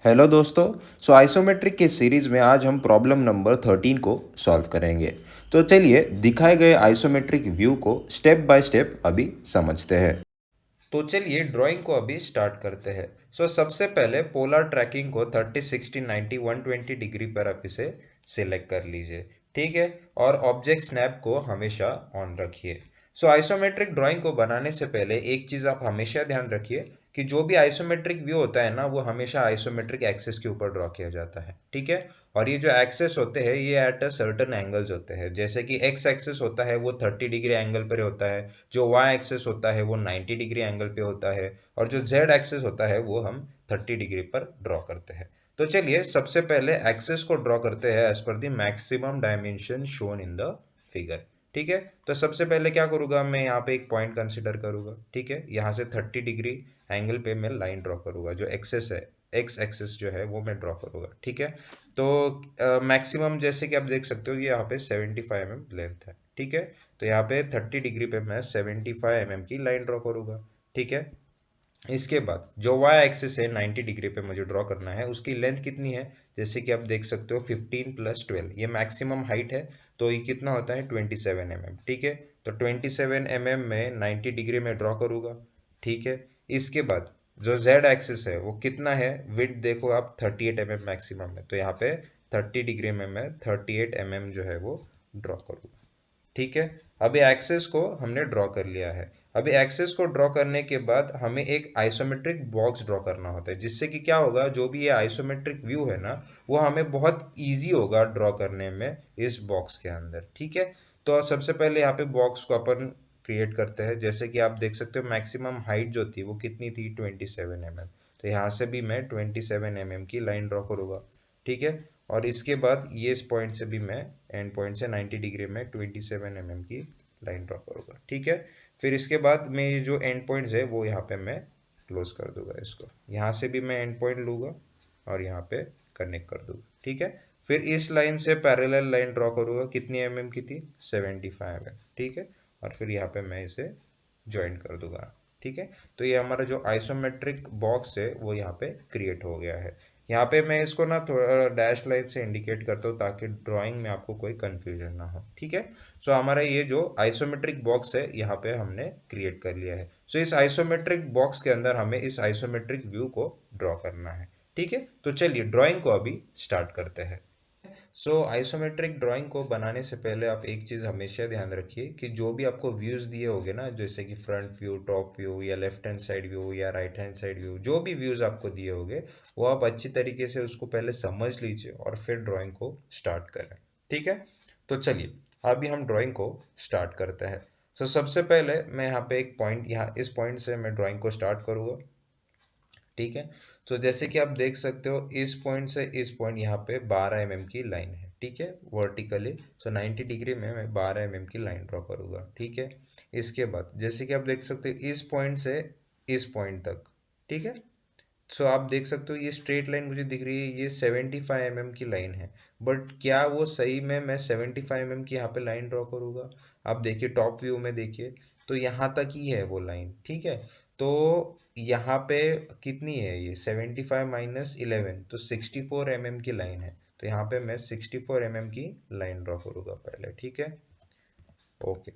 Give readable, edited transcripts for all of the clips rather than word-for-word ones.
Hello दोस्तों। Isometric के series में आज हम प्रॉब्लम नंबर 13 को सॉल्व करेंगे। तो चलिए दिखाए गए आइसोमेट्रिक व्यू को स्टेप बाय स्टेप अभी समझते हैं। तो चलिए ड्राइंग को अभी स्टार्ट करते हैं। सबसे पहले पोलर ट्रैकिंग को 30, 60, 90, 120 डिग्री पर आप इसे सिलेक्ट कर लीजिए। ठीक है। और ऑब्जेक्ट स्नैप को हमेशा ऑन रखिए। आइसोमेट्रिक ड्राइंग को बनाने से पहले एक चीज़ आप हमेशा ध्यान रखिए कि जो भी आइसोमेट्रिक व्यू होता है ना, वो हमेशा आइसोमेट्रिक एक्सिस के ऊपर ड्रॉ किया जाता है। ठीक है। और ये जो एक्सेस होते हैं ये एट अ सर्टन एंगल्स होते हैं। जैसे कि एक्स एक्सेस होता है वो 30 डिग्री एंगल पर होता है, जो वाई एक्सेस होता है वो 90 डिग्री एंगल पे होता है, और जो जेड एक्सेस होता है वो हम 30 डिग्री पर ड्रॉ करते हैं। तो चलिए सबसे पहले एक्सेस को ड्रॉ करते हैं एज पर the maximum dimension shown in the figure. ठीक है। तो सबसे पहले क्या करूँगा, मैं यहाँ पे एक पॉइंट कंसिडर करूँगा। ठीक है। यहाँ से 30 डिग्री एंगल पे मैं लाइन ड्रॉ करूँगा, जो एक्सेस है, एक्स एक्सेस जो है वो मैं ड्रॉ करूँगा। ठीक है। तो मैक्सिमम जैसे कि आप देख सकते हो कि यहाँ पे 75 mm लेंथ है। ठीक है। तो यहाँ पे 30 डिग्री पे मैं 75 mm की लाइन ड्रॉ करूँगा। ठीक है। इसके बाद जो वाई एक्सिस है 90 डिग्री पे मुझे ड्रॉ करना है, उसकी लेंथ कितनी है, जैसे कि आप देख सकते हो 15 + 12, ये मैक्सिमम हाइट है। तो ये कितना होता है 27 mm। ठीक है। तो 27 mm में 90 डिग्री में ड्रॉ करूँगा। ठीक है। इसके बाद जो जेड एक्सिस है वो कितना है, विड्थ देखो आप 38 mm मैक्सिमम है, तो यहाँ पे 30 डिग्री में मैं 38 mm जो है वो ड्रॉ करूँगा। ठीक है। अभी एक्सेस को हमने ड्रॉ कर लिया है। अभी एक्सेस को ड्रॉ करने के बाद हमें एक आइसोमेट्रिक बॉक्स ड्रॉ करना होता है, जिससे कि क्या होगा, जो भी ये आइसोमेट्रिक व्यू है ना, वो हमें बहुत इजी होगा ड्रॉ करने में इस बॉक्स के अंदर। ठीक है। तो सबसे पहले यहाँ पे बॉक्स को अपन क्रिएट करते हैं। जैसे कि आप देख सकते हो मैक्सिमम हाइट जो थी वो कितनी थी, 27 mm। तो यहाँ से भी मैं 27 mm की लाइन ड्रॉ करूँगा। ठीक है। और इसके बाद ये इस पॉइंट से भी मैं एंड पॉइंट से 90 डिग्री में 27 mm की लाइन ड्रॉ करूँगा। ठीक है। फिर इसके बाद मैं ये जो एंड पॉइंट्स है वो यहाँ पे मैं क्लोज कर दूंगा इसको। यहाँ से भी मैं एंड पॉइंट लूँगा और यहाँ पे कनेक्ट कर दूंगा। ठीक है। फिर इस लाइन से पैरेलल लाइन ड्रॉ करूँगा, कितनी mm की थी, 75 mm। ठीक है। और फिर यहाँ पे मैं इसे ज्वाइन कर दूंगा। ठीक है। तो ये हमारा जो आइसोमेट्रिक बॉक्स है वो यहाँ पे क्रिएट हो गया है। यहाँ पे मैं इसको ना थोड़ा डैश लाइन से इंडिकेट करता हूँ ताकि ड्राइंग में आपको कोई कंफ्यूजन ना हो। ठीक है। हमारा ये जो आइसोमेट्रिक बॉक्स है यहाँ पे हमने क्रिएट कर लिया है। इस आइसोमेट्रिक बॉक्स के अंदर हमें इस आइसोमेट्रिक व्यू को ड्रॉ करना है। ठीक है। तो चलिए ड्राइंग को अभी स्टार्ट करते हैं। आइसोमेट्रिक ड्राइंग को बनाने से पहले आप एक चीज़ हमेशा ध्यान रखिए कि जो भी आपको व्यूज़ दिए होंगे ना, जैसे कि फ्रंट व्यू, टॉप व्यू, या लेफ्ट हैंड साइड व्यू, या राइट हैंड साइड व्यू, जो भी व्यूज़ आपको दिए होंगे वो आप अच्छी तरीके से उसको पहले समझ लीजिए और फिर ड्राइंग को स्टार्ट करें। ठीक है। तो चलिए अभी हम ड्राइंग को स्टार्ट करते हैं। सबसे पहले मैं यहाँ पे एक पॉइंट, यहाँ इस पॉइंट से मैं ड्राइंग को स्टार्ट करूँगा। ठीक है। जैसे कि आप देख सकते हो इस पॉइंट से इस पॉइंट यहाँ पे 12 mm की लाइन है। ठीक है। वर्टिकली 90 डिग्री में मैं 12 mm की लाइन ड्रॉ करूँगा। ठीक है। इसके बाद जैसे कि आप देख सकते हो इस पॉइंट से इस पॉइंट तक। ठीक है। आप देख सकते हो ये स्ट्रेट लाइन मुझे दिख रही है, ये 75 mm की लाइन है। बट क्या वो सही में मैं 75 mm की यहाँ पे लाइन ड्रॉ करूँगा? आप देखिए टॉप व्यू में देखिए, तो यहाँ तक ही है वो लाइन। ठीक है। तो यहाँ पे कितनी है, ये 75 - 11, तो 64 mm की लाइन है। तो यहाँ पे मैं 64 mm की लाइन ड्रॉ करूँगा पहले। ठीक है। ओके।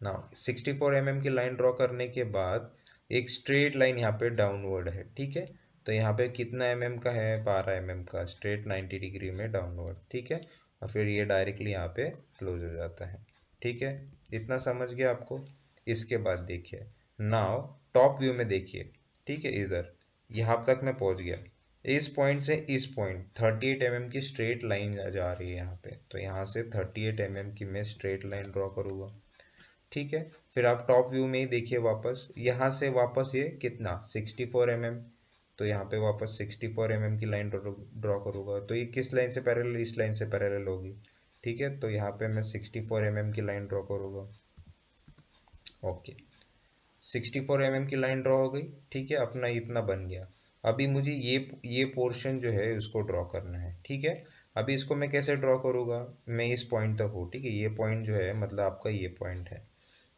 ना 64 mm की लाइन ड्रॉ करने के बाद एक स्ट्रेट लाइन यहाँ पे डाउनवर्ड है। ठीक है। तो यहाँ पे कितना का है, 12 mm का, स्ट्रेट 90 डिग्री में डाउनवर्ड। ठीक है। और फिर ये डायरेक्टली यहाँ पे क्लोज हो जाता है। ठीक है। इतना समझ गया आपको। इसके बाद देखिए नाउ टॉप व्यू में देखिए। ठीक है। इधर यहाँ तक मैं पहुँच गया। इस पॉइंट से इस पॉइंट 38 mm की स्ट्रेट लाइन जा रही है यहाँ पे। तो यहाँ से 38 mm की मैं स्ट्रेट लाइन ड्रॉ करूँगा। ठीक है। फिर आप टॉप व्यू में ही देखिए, वापस यहाँ से वापस ये कितना 64 mm। तो यहाँ पे वापस 64 mm की लाइन ड्रॉ करूँगा। तो ये किस लाइन से पैरेलल, इस लाइन से पैरेलल होगी। ठीक है। तो यहाँ पे मैं 64 mm की लाइन ड्रॉ करूँगा। ओके। 64 mm की लाइन ड्रॉ हो गई। ठीक है। अपना इतना बन गया। अभी मुझे ये पोर्शन जो है उसको ड्रॉ करना है। ठीक है। अभी इसको मैं कैसे ड्रॉ करूँगा, मैं इस पॉइंट तक हूँ। ठीक है। ये पॉइंट जो है मतलब आपका ये पॉइंट है।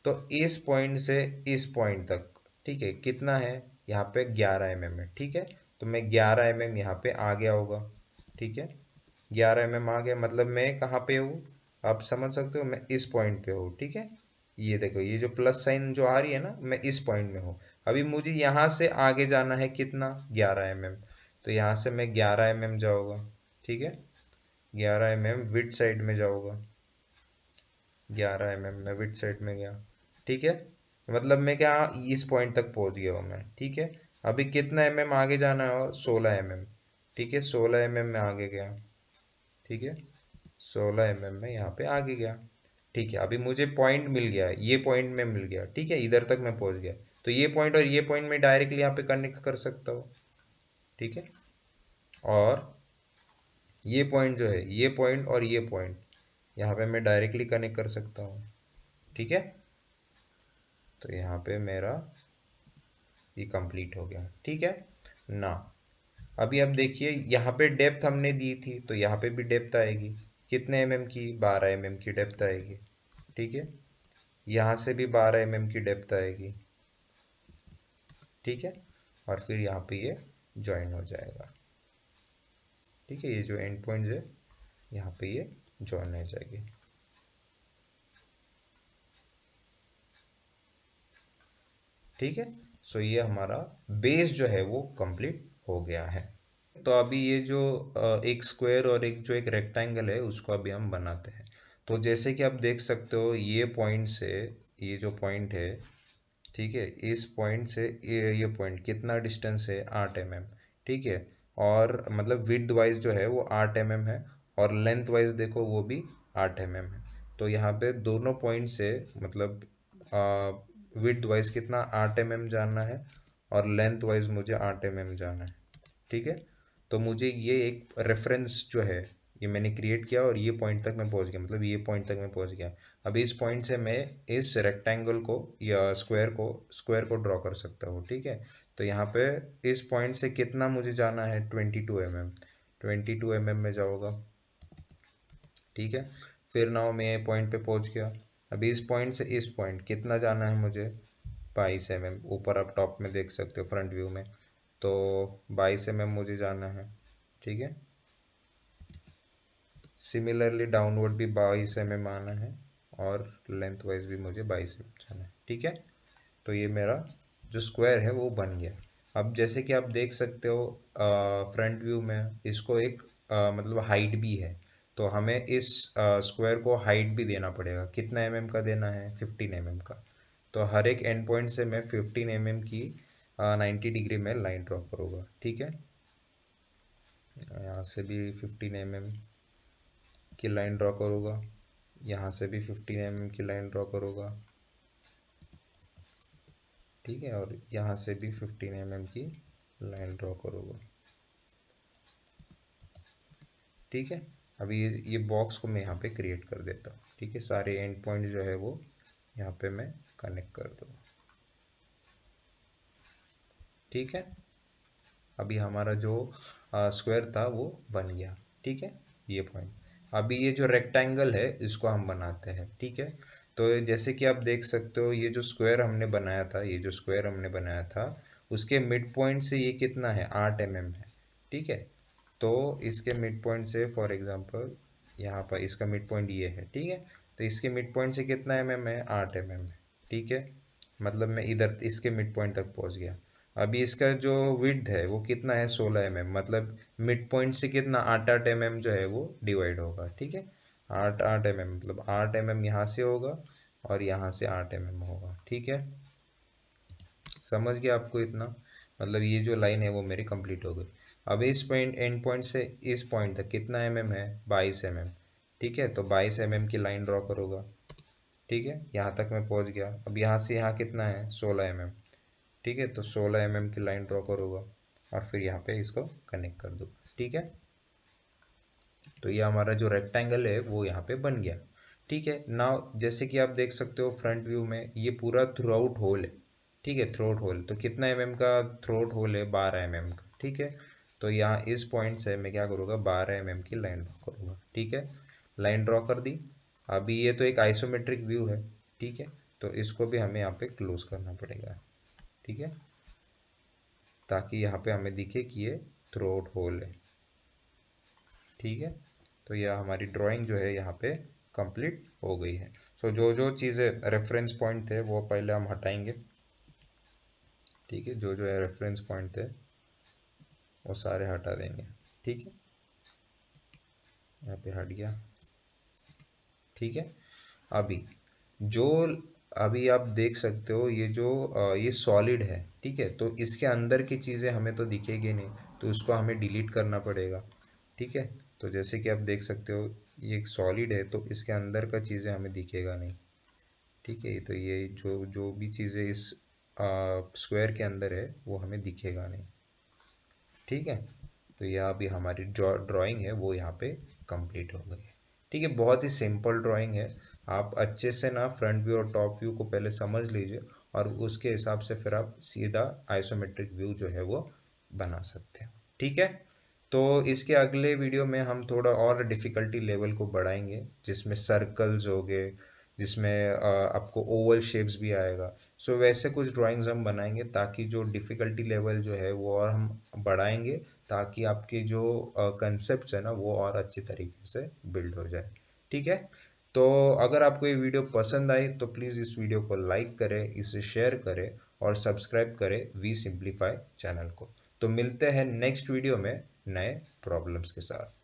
तो इस पॉइंट से इस पॉइंट तक, ठीक है, कितना है, यहाँ पे 11 mm है। ठीक है। तो मैं 11 mm यहाँ पे आ गया होगा। ठीक है, 11 mm आ गया, मतलब मैं कहाँ पे हूँ, आप समझ सकते हो, मैं इस पॉइंट पे हूँ। ठीक है, ये देखो, ये जो प्लस साइन जो आ रही है ना, मैं इस पॉइंट में हूँ। अभी मुझे यहाँ से आगे जाना है कितना, 11 mm। तो यहाँ से मैं 11 mm जाऊँगा। ठीक है, 11 mm विड साइड में जाऊँगा, 11 mm में विड साइड में गया। ठीक है, मतलब मैं क्या, इस पॉइंट तक पहुंच गया हूँ मैं। ठीक है, अभी कितना आगे जाना है, और 16 mm। ठीक है, 16 mm में आगे गया। ठीक है, 16 mm में यहाँ पे आगे गया। ठीक है, अभी मुझे पॉइंट मिल गया, ये पॉइंट में मिल गया। ठीक है, इधर तक मैं पहुंच गया। तो ये पॉइंट और ये पॉइंट में डायरेक्टली यहाँ पे कनेक्ट कर सकता हूँ। ठीक है, और ये पॉइंट जो है, ये पॉइंट और ये पॉइंट यहाँ पे मैं डायरेक्टली कनेक्ट कर सकता हूँ। ठीक है, तो यहाँ पे मेरा ये कंप्लीट हो गया। ठीक है ना, अभी अब देखिए, यहाँ पे डेप्थ हमने दी थी, तो यहाँ पे भी डेप्थ आएगी। कितने एमएम की, 12 mm की डेप्थ आएगी। ठीक है, यहाँ से भी 12 mm की डेप्थ आएगी। ठीक है, और फिर यहाँ पे ये ज्वाइन हो जाएगा। ठीक है, ये जो एंड पॉइंट है, यहाँ पे ये ज्वाइन हो जाएगी। ठीक है, सो ये हमारा बेस जो है वो कंप्लीट हो गया है। तो अभी ये जो एक स्क्वायर और एक जो एक रेक्टेंगल है, उसको अभी हम बनाते हैं। तो जैसे कि आप देख सकते हो, ये पॉइंट से ये जो पॉइंट है, ठीक है, इस पॉइंट से ये पॉइंट कितना डिस्टेंस है, 8 mm। ठीक है, और मतलब विड्थ वाइज जो है वो 8 mm है, और लेंथ वाइज देखो वो भी 8 mm है। तो यहाँ पे दोनों पॉइंट से मतलब विड्थ वाइज कितना, 8 mm जाना है, और लेंथ वाइज मुझे 8 mm जाना है। ठीक है, तो मुझे ये एक रेफरेंस जो है, ये मैंने क्रिएट किया, और ये पॉइंट तक मैं पहुंच गया, मतलब ये पॉइंट तक मैं पहुंच गया। अब इस पॉइंट से मैं इस रेक्टेंगल को या स्क्वायर को ड्रॉ कर सकता हूँ। ठीक है, तो यहाँ पे इस पॉइंट से कितना मुझे जाना है, 22 mm, 22 mm में जाऊँगा। ठीक है, फिर ना मैं पॉइंट पे पहुँच गया। अभी इस पॉइंट से इस पॉइंट कितना जाना है मुझे, 22 mm। ऊपर आप टॉप में देख सकते हो फ्रंट व्यू में, तो 22 mm मुझे जाना है। ठीक है, सिमिलरली डाउनवर्ड भी 22 mm आना है, और लेंथ वाइज भी मुझे 22 mm जाना है। ठीक है, तो ये मेरा जो स्क्वायर है वो बन गया। अब जैसे कि आप देख सकते हो, फ्रंट व्यू में इसको एक मतलब हाइट भी है, तो हमें इस स्क्वायर को हाइट भी देना पड़ेगा। कितना एमएम का देना है, 15 mm का। तो हर एक एंड पॉइंट से मैं 15 mm की 90 डिग्री में लाइन ड्रॉ करूँगा। ठीक है, यहाँ से भी 15 mm की लाइन ड्रॉ करूँगा, यहाँ से भी 15 mm की लाइन ड्रॉ करूँगा। ठीक है, और यहाँ से भी 15 mm की लाइन ड्रॉ करूँगा। ठीक है, अभी ये बॉक्स को मैं यहाँ पे क्रिएट कर देता हूँ। ठीक है, सारे एंड पॉइंट जो है वो यहाँ पे मैं कनेक्ट कर दूँगा। ठीक है, अभी हमारा जो स्क्वायर था वो बन गया। ठीक है, ये पॉइंट। अभी ये जो रेक्टेंगल है इसको हम बनाते हैं। ठीक है, तो जैसे कि आप देख सकते हो, ये जो स्क्वायर हमने बनाया था, ये जो स्क्वायर हमने बनाया था, उसके मिड पॉइंट से ये कितना है, 8 mm है। ठीक है, तो इसके मिड पॉइंट से फॉर एग्जांपल यहाँ पर इसका मिड पॉइंट ये है। ठीक है, तो इसके मिड पॉइंट से कितना mm है, 8 mm है। ठीक है, मतलब मैं इधर इसके मिड पॉइंट तक पहुँच गया। अभी इसका जो विड्थ है वो कितना है, 16 mm, मतलब मिड पॉइंट से कितना, 8 8 mm जो है वो डिवाइड होगा। ठीक है, 8 8 mm, मतलब 8 mm यहाँ से होगा, और यहाँ से 8 mm होगा। ठीक है, समझ गया आपको इतना, मतलब ये जो लाइन है वो मेरी कंप्लीट हो गई। अब इस पॉइंट एंड पॉइंट से इस पॉइंट तक कितना mm है, 22 mm। ठीक है, तो 22 mm की लाइन ड्रॉ करूँगा। ठीक है, यहाँ तक मैं पहुँच गया। अब यहाँ से यहाँ कितना है, 16 mm। ठीक है, तो 16 mm की लाइन ड्रॉ करूँगा, और फिर यहाँ पे इसको कनेक्ट कर दूँगा। ठीक है, तो ये हमारा जो रेक्टेंगल है वो यहाँ पे बन गया। ठीक है, नाउ जैसे कि आप देख सकते हो फ्रंट व्यू में, ये पूरा थ्रू आउट होल है। ठीक है, थ्रू आउट होल, तो कितना mm का थ्रू आउट होल है, 12 mm का। ठीक है, तो यहाँ इस पॉइंट से मैं क्या करूँगा, 12 mm की लाइन ड्रॉ करूँगा। ठीक है, लाइन ड्रॉ कर दी। अभी ये तो एक आइसोमेट्रिक व्यू है। ठीक है, तो इसको भी हमें यहाँ पे क्लोज करना पड़ेगा। ठीक है, ताकि यहाँ पे हमें दिखे कि ये थ्रोट होल है। ठीक है, तो यह हमारी ड्राइंग जो है यहाँ पे कंप्लीट हो गई है। सो जो जो चीज़ें रेफरेंस पॉइंट थे वो पहले हम हटाएंगे। ठीक है, जो जो है रेफरेंस पॉइंट थे वो सारे हटा देंगे। ठीक है, यहाँ पे हट गया। ठीक है, अभी जो अभी आप देख सकते हो ये जो ये सॉलिड है। ठीक है, तो इसके अंदर की चीज़ें हमें तो दिखेगी नहीं, तो उसको हमें डिलीट करना पड़ेगा। ठीक है, तो जैसे कि आप देख सकते हो ये एक सॉलिड है, तो इसके अंदर का चीज़ें हमें दिखेगा नहीं। ठीक है, तो ये जो जो भी चीज़ें इस स्क्वायर के अंदर है वो हमें दिखेगा नहीं। ठीक है, तो यह अभी हमारी ड्राइंग है वो यहाँ पे कंप्लीट हो गई है। ठीक है, बहुत ही सिंपल ड्राइंग है। आप अच्छे से ना फ्रंट व्यू और टॉप व्यू को पहले समझ लीजिए, और उसके हिसाब से फिर आप सीधा आइसोमेट्रिक व्यू जो है वो बना सकते हैं। ठीक है, तो इसके अगले वीडियो में हम थोड़ा और डिफ़िकल्टी लेवल को बढ़ाएंगे, जिसमें सर्कल्स हो गए, जिसमें आपको ओवल शेप्स भी आएगा। सो वैसे कुछ ड्राइंग्स हम बनाएंगे, ताकि जो डिफ़िकल्टी लेवल जो है वो और हम बढ़ाएंगे, ताकि आपके जो कंसेप्ट्स है ना वो और अच्छी तरीके से बिल्ड हो जाए। ठीक है, तो अगर आपको ये वीडियो पसंद आई तो प्लीज़ इस वीडियो को लाइक करें, इसे शेयर करें और सब्सक्राइब करें वी सिंप्लीफाई चैनल को। तो मिलते हैं नेक्स्ट वीडियो में नए प्रॉब्लम्स के साथ।